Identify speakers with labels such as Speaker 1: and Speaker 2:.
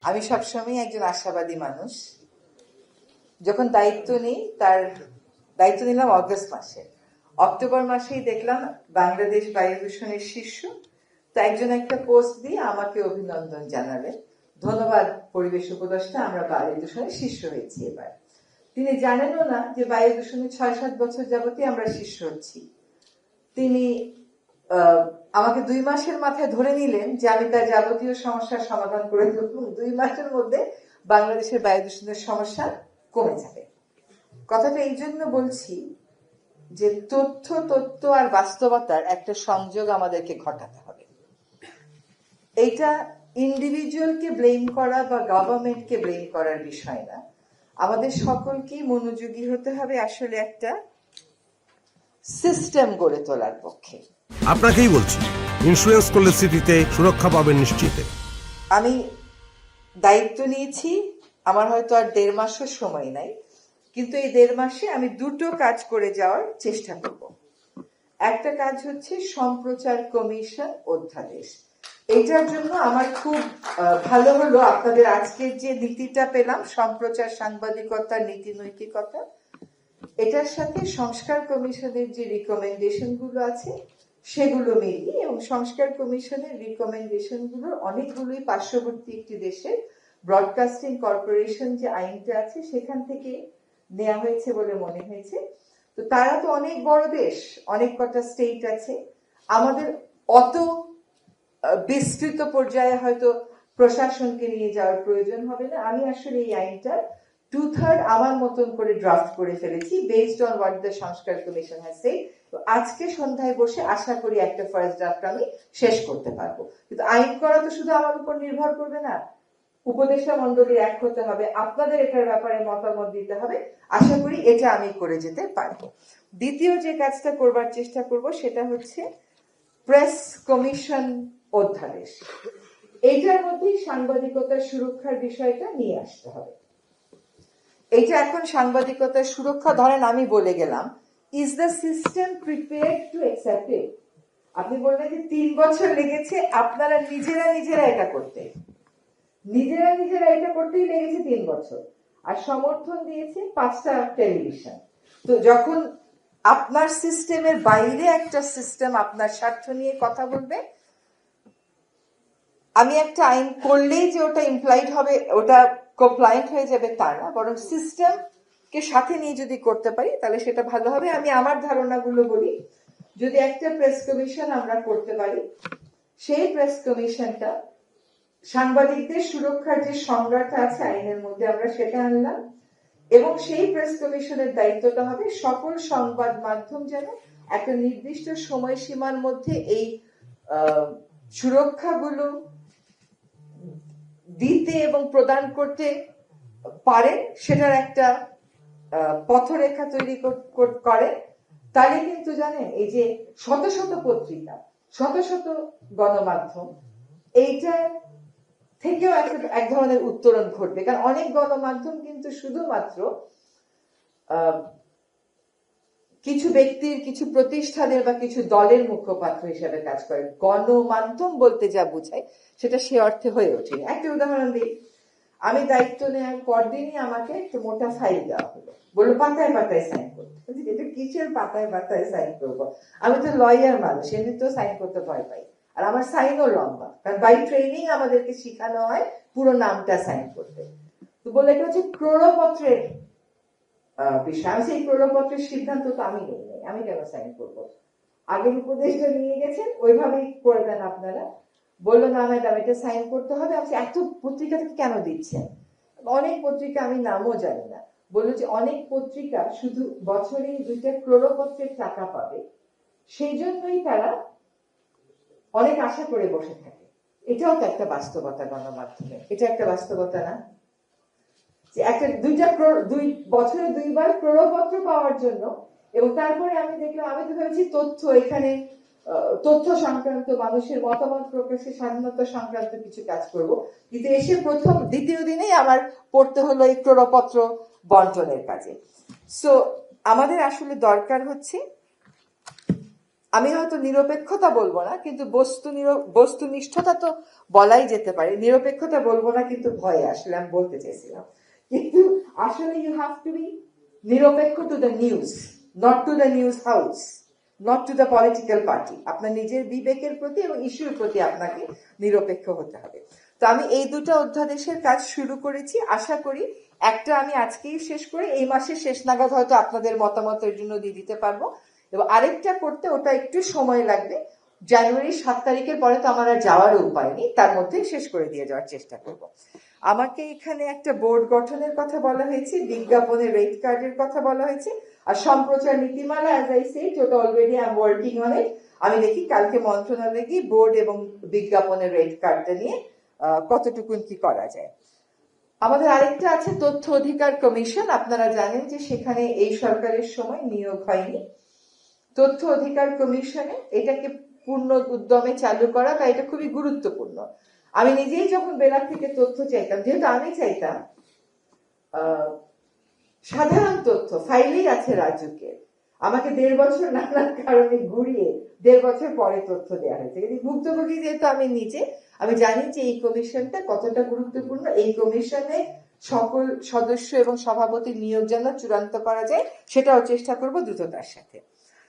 Speaker 1: আমি সবসময় একজন আশাবাদী মানুষ। যখন দায়িত্ব নিই, দায়িত্ব নিলাম অগস্ট মাসে, অক্টোবর মাসেই দেখলাম বাংলাদেশ বায়ু দূষণের শীর্ষ। তো একজন একটা পোস্ট দিয়ে আমাকে অভিনন্দন জানালেন, ধন্যবাদ পরিবেশ উপদেষ্টা, আমরা বায়ু দূষণের শীর্ষ হয়েছি এবার। তিনি জানেনও না যে বায়ু দূষণে ৬-৭ বছর যাবতই আমরা শীর্ষ হচ্ছি। তিনি আমাকে 2 মাসের মাথায় ধরে নিলেন যে আমি তার যাবতীয় সমস্যার সমাধান করে দেব, 2 মাসের মধ্যে বাংলাদেশের বায়ু দূষণের সমস্যা কমে যাবে। কথাটা এই জন্য বলছি যে তথ্য আর বাস্তবতার একটা সংযোগ আমাদেরকে ঘটাতে হবে। এইটা ইন্ডিভিজুয়ালকে ব্লেম করা বা গভর্নমেন্টকে ব্লেম করার বিষয় না, আমাদের সকলকেই মনোযোগী হতে হবে আসলে একটা সিস্টেম গড়ে তোলার পক্ষে।
Speaker 2: আপনাকেই বলছি, ইন্স্যুরেন্স করলে সিটিতে সুরক্ষা পাবেন নিশ্চিত।
Speaker 1: আমি দায়িত্ব নিয়েছি, আমার হয়তো আর 1.5 মাসও সময় নাই, কিন্তু এই 1.5 মাসে আমি 2টো কাজ করে যাওয়ার চেষ্টা করব। একটা কাজ হচ্ছে সম্প্রচার কমিশন অধ্যাদেশ। এইটার জন্য আমার খুব ভালো হলো আপনাদের আজকের যে নীতিটা পেলাম, সম্প্রচার সাংবাদিকতার নীতি নৈতিকতা, এটার সাথে সংস্কার কমিশনের যে রিকমেন্ডেশন গুলো আছে সেগুলো মিলিয়ে, এবং সংস্কার কমিশনের রিকমেন্ডেশন গুলোর অনেকগুলোই পার্শ্ববর্তী একটি দেশের ব্রডকাস্টিং কর্পোরেশন যে আইনটা আছে সেখান থেকে নেওয়া হয়েছে বলে মনে হয়েছে। তো তারা তো অনেক বড় দেশ, অনেক কটা স্টেট আছে, আমাদের অত বিস্তৃত পর্যায়ে হয়তো প্রশাসনকে নিয়ে যাওয়ার প্রয়োজন হবে না। আমি আসলে এই আইনটা 2/3 আমার মতন করে ড্রাফট করে ফেলেছি, বেসড অন হোয়াট দ্য সংস্কার কমিশন হ্যাজ সেড। তো আজকে সন্ধ্যায় বসে আশা করি একটা ফার্স্ট ড্রাফট আমি শেষ করতে পারবো। কিন্তু আইন করা তো শুধু আমার উপর নির্ভর করবে না, উপদেষ্টা মন্ডলী এক হতে হবে, আপনাদের এটার ব্যাপারে মতামত দিতে হবে। আশা করি এটা আমি করে যেতে পারবো। দ্বিতীয় যে কাজটা করবার চেষ্টা করব সেটা হচ্ছে প্রেস কমিশন অধ্যাদেশ। এইটার মধ্যেই সাংবাদিকতার সুরক্ষার বিষয়টা নিয়ে আসতে হবে। এইটা এখন সাংবাদিকতার সুরক্ষা, ধরেন আমি বলে গেলাম, is the system prepared to accept it? আপনি বললেন যে 3 বছর লেগেছে আপনারা নিজেরা এটা করতে, নিজেরা এটা করতেই লেগেছে 3 বছর, আর সমর্থন দিয়েছে 5টা টেলিভিশন। তো যখন আপনার সিস্টেমের বাইরে একটা সিস্টেম আপনার স্বার্থ নিয়ে কথা বলবে, আমি একটা আইন করলেই যে ওটা ইমপ্লাইড হবে, ওটা কমপ্লায়েন্ট হয়ে যাবে তা না, বরং সিস্টেমকে সাথে নিয়ে যদি করতে পারি তাহলে সেটা ভালো হবে। আমি আমার ধারণাগুলো বলি। যদি একটা প্রেস কমিশন আমরা করতে পারি, সেই প্রেস কমিশনটা সাংবাদিকদের সুরক্ষার যে সংজ্ঞাটা আছে আইনের মধ্যে আমরা সেটা আনলাম, এবং সেই প্রেস কমিশনের দায়িত্বটা হবে সকল সংবাদ মাধ্যম যেন একটা নির্দিষ্ট সময়সীমার মধ্যে এই সুরক্ষাগুলো দিতে এবং প্রদান করতে পারে, সেটার একটা পথরেখা তৈরি করে। তাহলে কিন্তু জানেন, এই যে শত শত পত্রিকা, শত শত গণমাধ্যম, এইটা থেকেও এক ধরনের উত্তরণ ঘটবে। কারণ অনেক গণমাধ্যম কিন্তু শুধুমাত্র কিছু ব্যক্তির, কিছু প্রতিষ্ঠানের বা কিছু দলের মুখপাত্র হিসেবে কাজ করে। গণমাধ্যম বলতে যা বোঝায় সেটা সে অর্থে হয়ে ওঠেনি। একটা উদাহরণ দিই, আমি দায়িত্ব নেওয়ার পরদিনই আমাকে একটা মোটা ফাইল দেওয়া হলো, বললো পাতায় পাতায় সাইন করতে। এটা কিসের পাতায় পাতায় সাইন করবো? আমি তো লয়ার মানুষ, এমনিতেও সাইন করতে ভয় পাই, আর আমার সাইনও লম্বা, কারণ বাই ট্রেনিং আমাদেরকে শেখানো হয় পুরো নামটা সাইন করতে। তো বললো এটা হচ্ছে ক্রোড়পত্রের বিষয়। আমি সেই ক্রোড়পত্রের সিদ্ধান্ত তো আমি নেই, আমি কেন সাইন করবো? আগের উপদেশটা নিয়ে গেছেন, ওইভাবেই করে দেন আপনারা। বললো না ম্যাডাম এটা সাইন করতে হবে। আমি এত পত্রিকা থেকে কেন দিচ্ছেন? অনেক পত্রিকা, আমি নামও জানি না, বললো যে অনেক পত্রিকা শুধু বছরে 2টা ক্রোড়পত্রের টাকা পাবে, সেই জন্যই তারা অনেক আশা করে বসে থাকে। এটাও তো একটা বাস্তবতা গণমাধ্যমে, এটা একটা বাস্তবতা না? যে একটা 2 বছরে 2বার ক্রোড়পত্র পাওয়ার জন্য। এবং তারপরে আমি দেখলাম, আমি তো ভেবেছি তথ্য, এখানে তথ্য সংক্রান্ত, মানুষের মতামত প্রকাশের স্বাধীনতা সংক্রান্ত কিছু কাজ করব, কিন্তু এসে দ্বিতীয় দিনেই আমার পড়তে হলো এই ক্রোড়পত্র বন্টনের কাজে। সো আমাদের আসলে দরকার হচ্ছে আমি হয়তো নিরপেক্ষতা বলবো না, কিন্তু বস্তুনিষ্ঠতা তো বলাই যেতে পারে। নিরপেক্ষতা বলবো না কিন্তু ভয়ে আসলে আমি বলতে চাইছিলাম, কিন্তু আসলে ইউ হ্যাভ টু বি নিরপেক্ষ to the news, not to the news house, not to the political party. আপনার নিজের বিবেকের প্রতি এবং ইস্যুর প্রতি আপনাকে নিরপেক্ষ হতে হবে। তো আমি এই দুটো অধ্যাদেশের কাজ শুরু করেছি, আশা করি একটা আমি আজকেই শেষ করে এই মাসের শেষ নাগাদ হয়তো আপনাদের মতামতের জন্য দিয়ে দিতে পারবো, এবং আরেকটা করতে ওটা একটু সময় লাগবে। জানুয়ারি 7 তারিখের পরে তো আমার আর যাওয়ার উপায় নেই, তার মধ্যে শেষ করে দিয়ে যাওয়ার চেষ্টা করব। আমাকে এখানে একটা বোর্ড গঠনের কথা বলা হয়েছে, বিজ্ঞাপনের রেট কার্ডের কথা বলা হয়েছে, আর সম্প্রচার নীতিমালা, অ্যাজ আই সেড, ওটা already I am working on it. আমি দেখি কালকে মন্ত্রণালয়ে গিয়ে বোর্ড এবং বিজ্ঞাপনের রেট কার্ডটা নিয়ে কতটুকুন কি করা যায়। আমাদের আরেকটা আছে তথ্য অধিকার কমিশন। আপনারা জানেন যে সেখানে এই সরকারের সময় নিয়োগ হয়নি। তথ্য অধিকার কমিশনে এটাকে পূর্ণ উদ্যমে চালু করা, তাই এটা খুবই গুরুত্বপূর্ণ। আমি নিজেই যখন বেলার থেকে তথ্য চাইতাম, যেহেতু আমি চাইতাম সাধারণ তথ্য ফাইলেই আছে রাজুকে, আমাকে 1.5 বছর নানান কারণে ঘুরিয়ে 1.5 বছর পরে তথ্য দেওয়া হয়েছে। কিন্তু ভুক্তভোগী যেহেতু আমি নিজে, আমি জানি যে এই কমিশনটা কতটা গুরুত্বপূর্ণ। এই কমিশনে সকল সদস্য এবং সভাপতির নিয়োগ যেন চূড়ান্ত করা যায়, সেটাও চেষ্টা করব দ্রুততার সাথে।